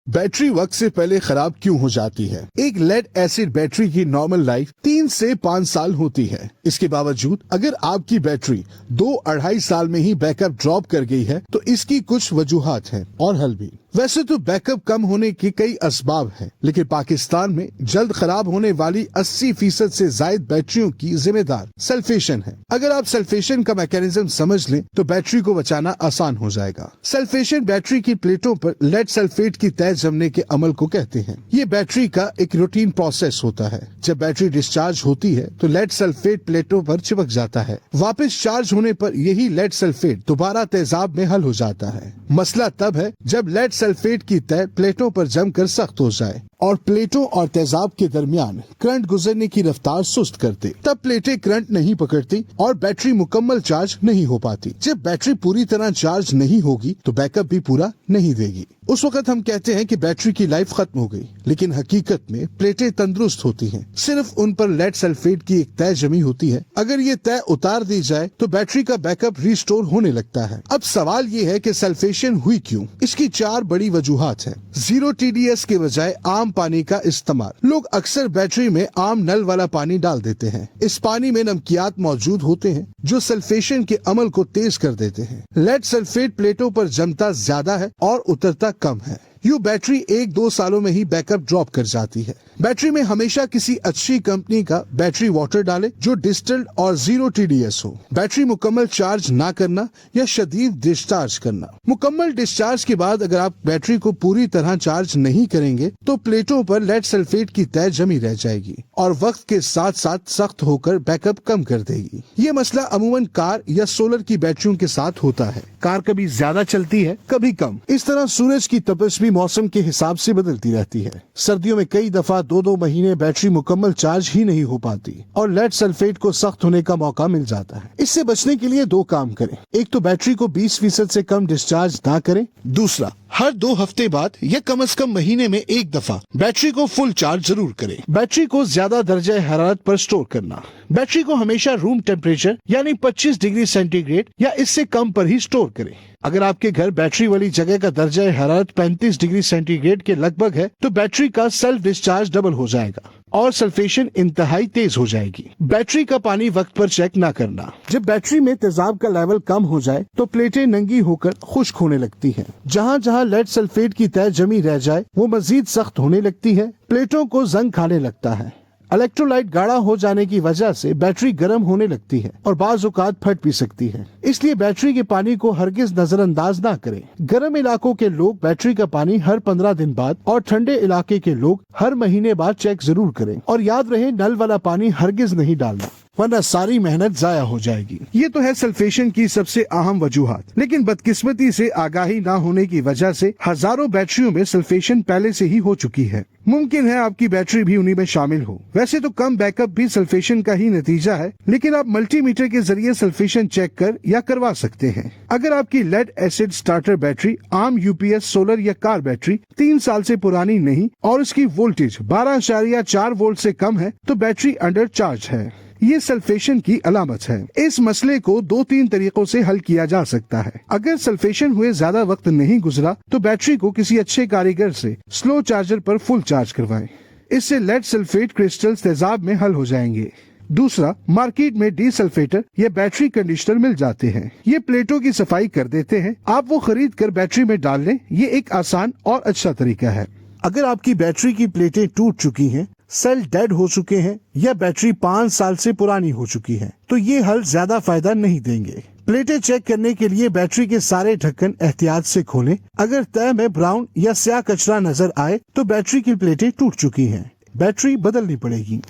Battery वक्त से पहले खराब क्यों हो जाती है? एक लेड एसिड बैटरी की नॉर्मल लाइफ 3 से 5 साल होती है। इसके बावजूद अगर आपकी बैटरी 2-2.5 साल में ही बैकअप ड्रॉप कर गई है तो इसकी कुछ वजूहात हैं और हल भी। वैसे तो बैकअप कम होने के कई असबाब हैं, लेकिन पाकिस्तान में जल्द खराब होने वाली 80% से ज्यादा बैटरियों की जिम्मेदार सल्फेशन है। अगर आप सल्फेशन का मैकेनिज्म समझ लें तो बैटरी को बचाना आसान हो जाएगा। सल्फेशन बैटरी की प्लेटों पर लेड सल्फेट की तय जमने के अमल को कहते हैं। ये बैटरी का एक रूटीन प्रोसेस होता है। जब बैटरी डिस्चार्ज होती है तो लेड सल्फेट प्लेटों पर चिपक जाता है। वापस चार्ज होने पर यही लेड सल्फेट दोबारा तेजाब में हल हो जाता है। मसला तब है जब लेड सल्फेट की तय प्लेटों पर जमकर सख्त हो जाए और प्लेटों और तेजाब के दरमियान करंट गुजरने की रफ्तार सुस्त कर दे। तब प्लेटें करंट नहीं पकड़ती और बैटरी मुकम्मल चार्ज नहीं हो पाती। जब बैटरी पूरी तरह चार्ज नहीं होगी तो बैकअप भी पूरा नहीं देगी। उस वक्त हम कहते हैं कि बैटरी की लाइफ खत्म हो गई, लेकिन हकीकत में प्लेटें तंदुरुस्त होती हैं। सिर्फ उन पर लेड सल्फेट की एक तय जमी होती है। अगर ये तय उतार दी जाए तो बैटरी का बैकअप रिस्टोर होने लगता है। अब सवाल ये है कि सल्फेशन हुई क्यों? इसकी 4 बड़ी वजूहात हैं। 0 TDS के बजाय आम पानी का इस्तेमाल। लोग अक्सर बैटरी में आम नल वाला पानी डाल देते हैं। इस पानी में नमकियात मौजूद होते हैं जो सल्फेशन के अमल को तेज कर देते हैं। लेड सल्फेट प्लेटों पर जमता ज्यादा है और उतरता कम है। यूं बैटरी 1-2 सालों में ही बैकअप ड्रॉप कर जाती है। बैटरी में हमेशा किसी अच्छी कंपनी का बैटरी वाटर डालें जो डिस्टिल्ड और 0 TDS हो। बैटरी मुकम्मल चार्ज ना करना या शदीद डिस्चार्ज करना। मुकम्मल डिस्चार्ज के बाद अगर आप बैटरी को पूरी तरह चार्ज नहीं करेंगे तो प्लेटों पर लेड सल्फेट की तय जमी रह जाएगी और वक्त के साथ साथ सख्त होकर बैकअप कम कर देगी। ये मसला अमूमन कार या सोलर की बैटरियों के साथ होता है। कार कभी ज्यादा चलती है, कभी कम। इस तरह सूरज की तपिश भी मौसम के हिसाब से बदलती रहती है। सर्दियों में कई दफा 2-2 महीने बैटरी मुकम्मल चार्ज ही नहीं हो पाती और लेड सल्फेट को सख्त होने का मौका मिल जाता है। इससे बचने के लिए 2 काम करें। एक तो बैटरी को 20% से कम डिस्चार्ज ना करें। दूसरा, हर 2 हफ्ते बाद या कम से कम महीने में 1 दफा बैटरी को फुल चार्ज जरूर करें। बैटरी को ज्यादा दर्जा हरारत पर स्टोर करना। बैटरी को हमेशा रूम टेम्परेचर यानी 25 डिग्री सेंटीग्रेड या इससे कम पर ही स्टोर करें। अगर आपके घर बैटरी वाली जगह का दर्जा हरारत 35 डिग्री सेंटीग्रेड के लगभग है तो बैटरी का सेल्फ डिस्चार्ज डबल हो जाएगा और सल्फेशन इंतहाई तेज हो जाएगी। बैटरी का पानी वक्त पर चेक ना करना। जब बैटरी में तेजाब का लेवल कम हो जाए तो प्लेटें नंगी होकर खुश्क होने लगती हैं। जहाँ जहाँ लेड सल्फेट की तय जमी रह जाए वो मजीद सख्त होने लगती है। प्लेटों को जंग खाने लगता है। इलेक्ट्रोलाइट गाढ़ा हो जाने की वजह से बैटरी गर्म होने लगती है और बाज़ औक़ात फट भी सकती है। इसलिए बैटरी के पानी को हरगिज नजरअंदाज ना करें। गर्म इलाकों के लोग बैटरी का पानी हर 15 दिन बाद और ठंडे इलाके के लोग हर महीने बाद चेक जरूर करें। और याद रहे, नल वाला पानी हरगिज नहीं डालना वरना सारी मेहनत जाया हो जाएगी। ये तो है सल्फेशन की सबसे अहम वजूहात, लेकिन बदकिस्मती से आगाही ना होने की वजह से हजारों बैटरियों में सल्फेशन पहले से ही हो चुकी है। मुमकिन है आपकी बैटरी भी उन्हीं में शामिल हो। वैसे तो कम बैकअप भी सल्फेशन का ही नतीजा है, लेकिन आप मल्टीमीटर के जरिए सल्फेशन चेक कर या करवा सकते हैं। अगर आपकी लेड एसिड स्टार्टर बैटरी आम UPS, सोलर या कार बैटरी 3 साल से पुरानी नहीं और उसकी वोल्टेज 12.4 वोल्ट से कम है तो बैटरी अंडर चार्ज है। ये सल्फेशन की अलामत है। इस मसले को 2-3 तरीकों से हल किया जा सकता है। अगर सल्फेशन हुए ज्यादा वक्त नहीं गुजरा तो बैटरी को किसी अच्छे कारीगर से स्लो चार्जर पर फुल चार्ज करवाएं। इससे लेड सल्फेट क्रिस्टल्स तेजाब में हल हो जाएंगे। दूसरा, मार्केट में डीसल्फेटर या बैटरी कंडीशनर मिल जाते हैं। ये प्लेटों की सफाई कर देते हैं। आप वो खरीद कर बैटरी में डाल लें। ये एक आसान और अच्छा तरीका है। अगर आपकी बैटरी की प्लेटें टूट चुकी हैं, सेल डेड हो चुके हैं या बैटरी 5 साल से पुरानी हो चुकी है तो ये हल ज्यादा फायदा नहीं देंगे। प्लेटें चेक करने के लिए बैटरी के सारे ढक्कन एहतियात से खोलें। अगर तय में ब्राउन या स्याह कचरा नजर आए तो बैटरी की प्लेटें टूट चुकी हैं। बैटरी बदलनी पड़ेगी।